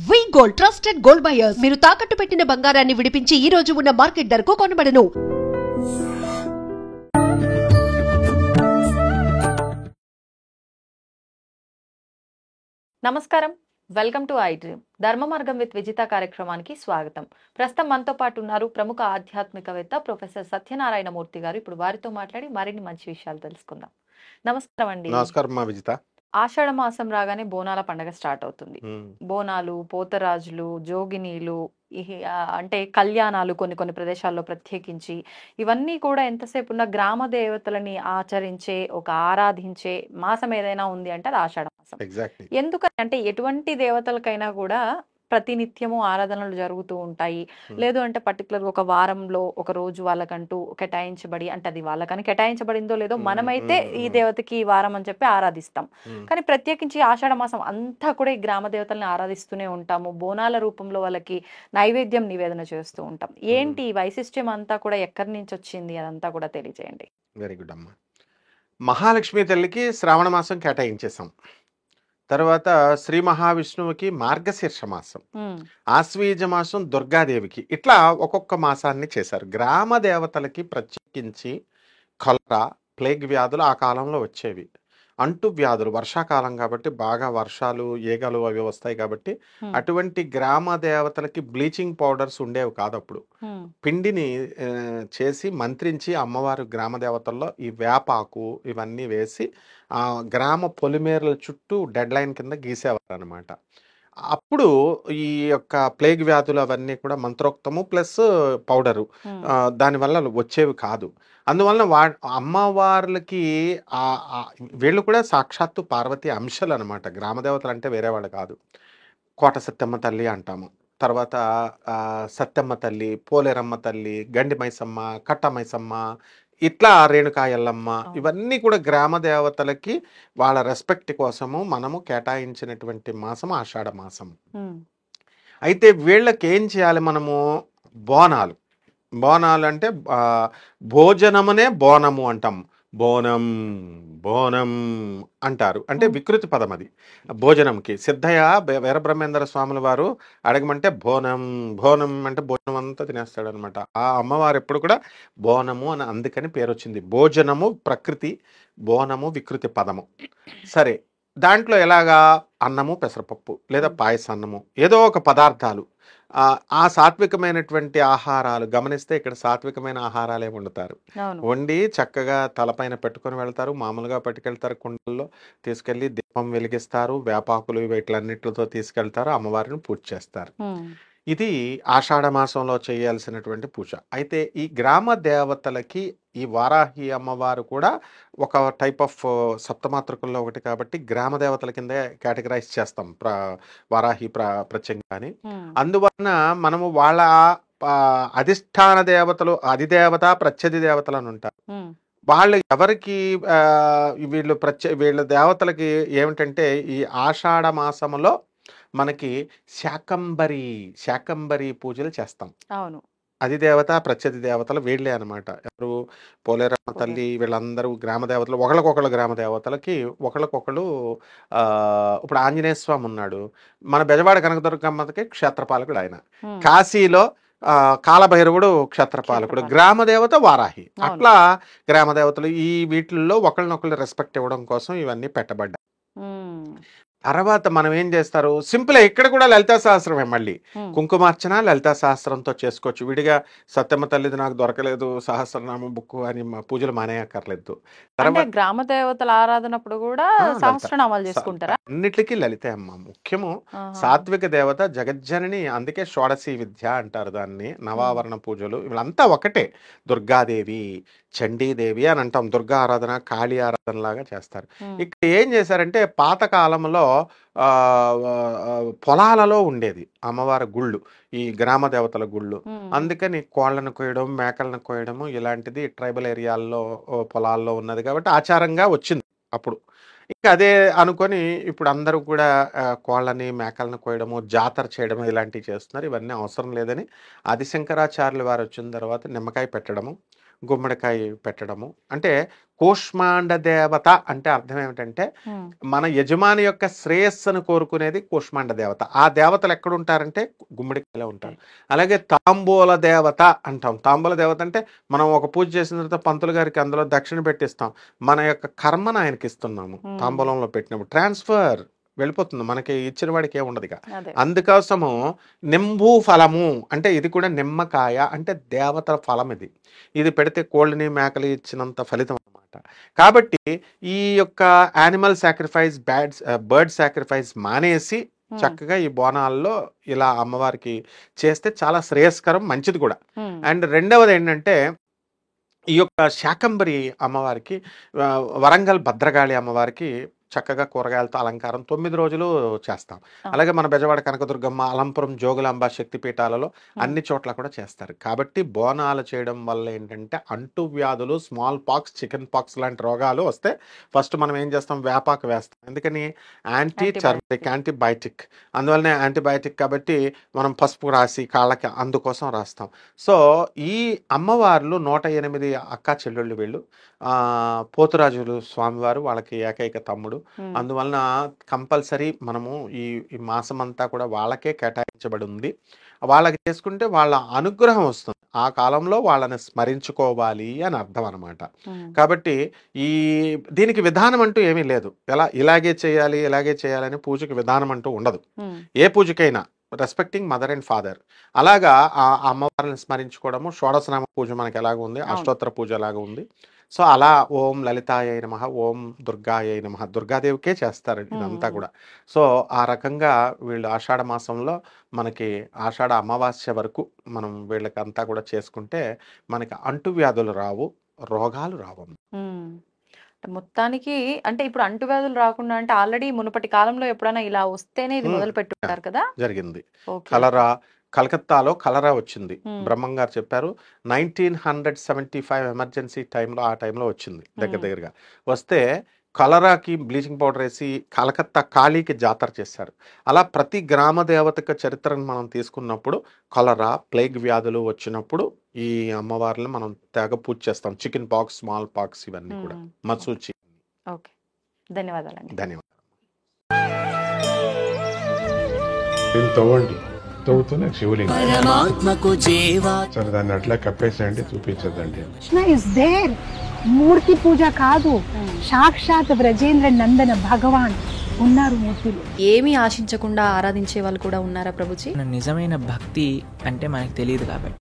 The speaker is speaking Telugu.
వి గోల్డ్ ట్రస్టెడ్ గోల్డ్ బయర్స్ మీరు తాకట్టు పెట్టిన బంగారాన్ని విడిపించి ఈ రోజు ఉన్న మార్కెట్ ధరకు కొనబడను. నమస్కారం, వెల్కమ్ టు ఐ డ్రీమ్. ధర్మ మార్గం విత్ విజిత కార్యక్రమానికి స్వాగతం. ప్రస్తుతం మనతో పాటు ఉన్నారు ప్రముఖ ఆధ్యాత్మికవేత్త ప్రొఫెసర్ సత్యనారాయణ మూర్తి గారు. ఇప్పుడు వారితో మాట్లాడి మరిన్ని మంచి విషయాలు తెలుసుకుందాం. నమస్కారం అండి. నమస్కారం మా విజిత. ఆషాఢ మాసం రాగానే బోనాల పండగ స్టార్ట్ అవుతుంది. బోనాలు, పోతరాజులు, జోగినీలు, అంటే కళ్యాణాలు కొన్ని ప్రదేశాల్లో ప్రత్యేకించి ఇవన్నీ కూడా ఎంతసేపు ఉన్న గ్రామ దేవతలని ఆచరించే ఆరాధించే మాసం ఏదైనా ఉంది అంటే అది ఆషాఢ మాసం. ఎందుకని అంటే ఎటువంటి దేవతలకైనా కూడా ప్రతినిత్యము ఆరాధనలు జరుగుతూ ఉంటాయి. లేదు అంటే పర్టికులర్ ఒక వారంలో ఒక రోజు వాళ్ళకంటూ కేటాయించబడి, అంటే అది వాళ్ళకని కేటాయించబడిందో లేదో మనమైతే ఈ దేవతకి ఈ వారం అని చెప్పి ఆరాధిస్తాం. కానీ ప్రత్యేకించి ఆషాఢ మాసం అంతా కూడా ఈ గ్రామ దేవతల్ని ఆరాధిస్తూనే ఉంటాము. బోనాల రూపంలో వాళ్ళకి నైవేద్యం నివేదన చేస్తూ ఉంటాం. ఏంటి ఈ వైశిష్ట్యం అంతా కూడా ఎక్కడి నుంచి వచ్చింది అదంతా కూడా తెలియజేయండి. వెరీ గుడ్ అమ్మా. మహాలక్ష్మి తల్లికి శ్రావణ మాసం కేటాయించేసాం. తర్వాత శ్రీ మహావిష్ణువుకి మార్గశీర్ష మాసం, ఆశ్వీజ మాసం దుర్గాదేవికి, ఇట్లా ఒక్కొక్క మాసాన్ని చేశారు. గ్రామ దేవతలకి ప్రత్యేకించి కలరా, ప్లేగ్ వ్యాధులు ఆ కాలంలో వచ్చేవి. అంటు వ్యాధులు, వర్షాకాలం కాబట్టి బాగా వర్షాలు, ఈగలు అవి వస్తాయి కాబట్టి అటువంటి గ్రామ దేవతలకి బ్లీచింగ్ పౌడర్స్ ఉండేవి కాదు. అప్పుడు పిండిని చేసి మంత్రించి అమ్మవారు గ్రామ దేవతల్లో ఈ వేపాకు ఇవన్నీ వేసి ఆ గ్రామ పొలిమేరల చుట్టూ డెడ్ లైన్ కింద గీసేవారు అనమాట. అప్పుడు ఈ యొక్క ప్లేగ్ వ్యాధులు అవన్నీ కూడా మంత్రోక్తము ప్లస్ పౌడరు దానివల్ల వచ్చేవి కాదు. అందువలన అమ్మవార్లకి వీళ్ళు కూడా సాక్షాత్తు పార్వతి అంశాలు అనమాట. గ్రామదేవతలు అంటే వేరే వాళ్ళు కాదు. కోట సత్యమ్మ తల్లి అంటాము, తర్వాత సత్యమ్మ తల్లి, పోలేరమ్మ తల్లి, గండి మైసమ్మ, కట్ట మైసమ్మ, ఇట్లా రేణుకా ఎల్లమ్మ, ఇవన్నీ కూడా గ్రామ దేవతలకి వాళ్ళ రెస్పెక్ట్ కోసము మనము కేటాయించినటువంటి మాసం ఆషాఢ మాసం. అయితే వీళ్ళకి ఏం చేయాలి మనము? బోనాలు. బోనాలు అంటే భోజనమునే బోనము అంటాం. బోనం బోనం అంటారు, అంటే వికృతి పదం అది భోజనంకి. సిద్ధయ్య వీరబ్రహ్మేంద్ర స్వాముల వారు అడగమంటే బోనం బోనం అంటే భోజనం అంతా తినేస్తాడు అనమాట. ఆ అమ్మవారు ఎప్పుడు కూడా బోనము అని అందుకని పేరు వచ్చింది. భోజనము ప్రకృతి, బోనము వికృతి పదము. సరే, దాంట్లో ఎలాగా అన్నము పెసరపప్పు లేదా పాయసాన్నము ఏదో ఒక పదార్థాలు, ఆ సాత్వికమైనటువంటి ఆహారాలు గమనిస్తే ఇక్కడ సాత్వికమైన ఆహారాలే వండుతారు. వండి చక్కగా తలపైన పెట్టుకొని వెళ్తారు. మామూలుగా పట్టుకెళ్తారు, కుండల్లో తీసుకెళ్లి దీపం వెలిగిస్తారు, వేపాకులు వీటిలన్నిటితో తీసుకెళ్తారు, అమ్మవారిని పూజ చేస్తారు. ఇది ఆషాఢ మాసంలో చేయాల్సినటువంటి పూజ. అయితే ఈ గ్రామ దేవతలకి ఈ వారాహి అమ్మవారు కూడా ఒక టైప్ ఆఫ్ సప్తమాతృకుల్లో ఒకటి కాబట్టి గ్రామ దేవతల కింద కేటగరైజ్ చేస్తాం వారాహి ప్రత్యేకంగాని. అందువలన మనము వాళ్ళ అధిష్టాన దేవతలు, అధిదేవత ప్రత్యధి దేవతలు అని ఉంటారు. వాళ్ళు ఎవరికి వీళ్ళ దేవతలకి ఏమిటంటే ఈ ఆషాఢ మాసంలో మనకి శాకంబరి పూజలు చేస్తాం. అవును, అధిదేవత ప్రత్యధి దేవతలు వీళ్ళే అనమాట. ఎవరు? పోలేరమ్మ తల్లి, వీళ్ళందరూ గ్రామ దేవతలు. ఒకళ్ళకొకళ్ళు గ్రామ దేవతలకి ఒకళ్ళకొకళ్ళు. ఇప్పుడు ఆంజనేయ స్వామి ఉన్నాడు, మన బెజవాడ కనకదుర్గమ్మకి క్షేత్రపాలకుడు ఆయన. కాశీలో కాలభైరవుడు క్షేత్రపాలకుడు, గ్రామ దేవత వారాహి. అట్లా గ్రామ దేవతలు ఈ వీటిల్లో ఒకళ్ళనొకళ్ళు రెస్పెక్ట్ ఇవ్వడం కోసం ఇవన్నీ పెట్టబడ్డాయి. తర్వాత మనం ఏం చేస్తారు? సింపుల్, ఇక్కడ కూడా లలితా సహస్రమే. మళ్ళీ కుంకుమార్చన లలితా సహస్రంతో చేసుకోవచ్చు. విడిగా సత్యమ్మ తల్లిది నాకు దొరకలేదు సహస్రనామ బుక్ అని పూజలు మానేయక్కర్లేదు. తర్వాత గ్రామ దేవతల ఆరాధనప్పుడు కూడా సహస్రనామాలు చేసుకుంటారా? అన్నిటికీ లలితే అమ్మ ముఖ్యము. సాత్విక దేవత జగజ్జనని, అందుకే షోడశీ విద్య అంటారు దాన్ని. నవావరణ పూజలు వీళ్ళంతా ఒకటే. దుర్గాదేవి, చండీదేవి అని అంటాం. దుర్గా ఆరాధన, కాళీ ఆరాధన లాగా చేస్తారు. ఇక్కడ ఏం చేశారంటే పాతకాలంలో పొలాలలో ఉండేది అమ్మవారి గుళ్ళు, ఈ గ్రామ దేవతల గుళ్ళు. అందుకని కోళ్లను కోయడం, మేకలను కోయడము ఇలాంటిది ట్రైబల్ ఏరియాల్లో పొలాల్లో ఉన్నది కాబట్టి ఆచారంగా వచ్చింది అప్పుడు. ఇంకా అదే అనుకొని ఇప్పుడు అందరూ కూడా కోళ్ళని మేకలను కోయడము, జాతర చేయడము ఇలాంటివి చేస్తున్నారు. ఇవన్నీ అవసరం లేదని ఆదిశంకరాచార్యుల వారు వచ్చిన తర్వాత నిమ్మకాయ పెట్టడము, గుమ్మడికాయ పెట్టడము. అంటే కూష్మాండ దేవత అంటే అర్థం ఏమిటంటే మన యజమాని యొక్క శ్రేయస్సును కోరుకునేది కూష్మాండ దేవత. ఆ దేవతలు ఎక్కడ ఉంటారంటే గుమ్మడికాయలో ఉంటారు. అలాగే తాంబూల దేవత అంటాం. తాంబూల దేవత అంటే మనం ఒక పూజ చేసిన తర్వాత పంతులు గారికి అందులో దక్షిణ పెట్టిస్తాం. మన యొక్క కర్మను ఆయనకి ఇస్తున్నాము తాంబూలంలో పెట్టినప్పుడు. ట్రాన్స్ఫర్ వెళ్ళిపోతుంది, మనకి ఇచ్చిన వాడికి ఏ ఉండదు. అందుకోసము నింబూ ఫలము అంటే ఇది కూడా నిమ్మకాయ అంటే దేవతల ఫలం. ఇది పెడితే కోళ్ళని మేకలు ఇచ్చినంత ఫలితం అన్నమాట. కాబట్టి ఈ యొక్క యానిమల్ సాక్రిఫైస్ బర్డ్ సాక్రిఫైస్ మానేసి చక్కగా ఈ బోనాల్లో ఇలా అమ్మవారికి చేస్తే చాలా శ్రేయస్కరం, మంచిది కూడా. అండ్ రెండవది ఏంటంటే ఈ యొక్క శాకంబరి అమ్మవారికి, వరంగల్ భద్రకాళి అమ్మవారికి చక్కగా కూరగాయలతో అలంకారం 9 రోజులు చేస్తాం. అలాగే మన బెజవాడ కనకదుర్గమ్మ, అలంపురం జోగులాంబ శక్తిపీఠాలలో అన్ని చోట్ల కూడా చేస్తారు. కాబట్టి బోనాలు చేయడం వల్ల ఏంటంటే అంటు వ్యాధులు, స్మాల్ పాక్స్, చికెన్ పాక్స్ లాంటి రోగాలు వస్తే ఫస్ట్ మనం ఏం చేస్తాం, వేపాకు వేస్తాం. ఎందుకని యాంటీ టర్మరిక్, యాంటీబయాటిక్. అందువల్లనే యాంటీబయాటిక్ కాబట్టి మనం పసుపు రాసి కాళ్ళకి అందుకోసం రాస్తాం. సో ఈ అమ్మవార్లు 108 అక్కా చెల్లెళ్ళు వీళ్ళు. పోతురాజులు స్వామివారు వాళ్ళకి ఏకైక తమ్ముడు. అందువలన కంపల్సరీ మనము ఈ మాసం అంతా కూడా వాళ్ళకే కేటాయించబడి ఉంది. వాళ్ళకి చేసుకుంటే వాళ్ళ అనుగ్రహం వస్తుంది. ఆ కాలంలో వాళ్ళని స్మరించుకోవాలి అని అర్థం అనమాట. కాబట్టి దీనికి విధానం అంటూ ఏమీ లేదు. ఇలాగే చేయాలని పూజకి విధానం అంటూ ఉండదు. ఏ పూజకైనా రెస్పెక్టింగ్ మదర్ అండ్ ఫాదర్. అలాగా ఆ అమ్మవారిని స్మరించుకోవడము. షోడశనామ పూజ మనకి ఎలాగ ఉంది, అష్టోత్తర పూజ ఎలాగ ఉంది. సో అలా ఓం లలితాయ నమః, ఓం దుర్గాయ నమః, దుర్గాదేవికే చేస్తారు ఇదంతా కూడా. సో ఆ రకంగా వీళ్ళు ఆషాఢ మాసంలో మనకి ఆషాఢ అమావాస్య వరకు మనం వీళ్ళకి అంతా కూడా చేసుకుంటే మనకి అంటువ్యాధులు రావు, రోగాలు రావు. మొత్తానికి అంటే ఇప్పుడు అంటువ్యాధులు రాకుండా అంటే ఆల్రెడీ మునుపటి కాలంలో ఎప్పుడైనా ఇలా వస్తేనే ఇది మొదలు పెట్టుకుంటారు కదా. జరిగింది. కలరా, కలకత్తాలో కలరా వచ్చింది. బ్రహ్మం గారు చెప్పారు 1975 ఎమర్జెన్సీ టైంలో, ఆ టైంలో వచ్చింది దగ్గరగా. వస్తే కలరాకి బ్లీచింగ్ పౌడర్ వేసి కలకత్తా కాళీకి జాతర చేశారు. అలా ప్రతి గ్రామ దేవతక చరిత్రను మనం తీసుకున్నప్పుడు కలరా, ప్లేగ్ వ్యాధులు వచ్చినప్పుడు ఈ అమ్మవారిని మనం తెగ పూజ చేస్తాం. చికెన్ పాక్స్, స్మాల్ పాక్స్ ఇవన్నీ కూడా మసూచి. ఓకే, ధన్యవాదాలండి. ధన్యవాదాలు. తవ్వుతూనే శివలింగం. సరే దాన్ని అట్లా కప్పేసేయండి, చూపించదండి. మూర్తి పూజ కాదు, సాక్షాత్ బ్రజేంద్ర నందన భగవాన్ ఉన్నారు మూర్తిలో. ఏమీ ఆశించకుండా ఆరాధించే వాళ్ళు కూడా ఉన్నారా ప్రభుజీ? నిజమైన భక్తి అంటే మనకు తెలియదు కాబట్టి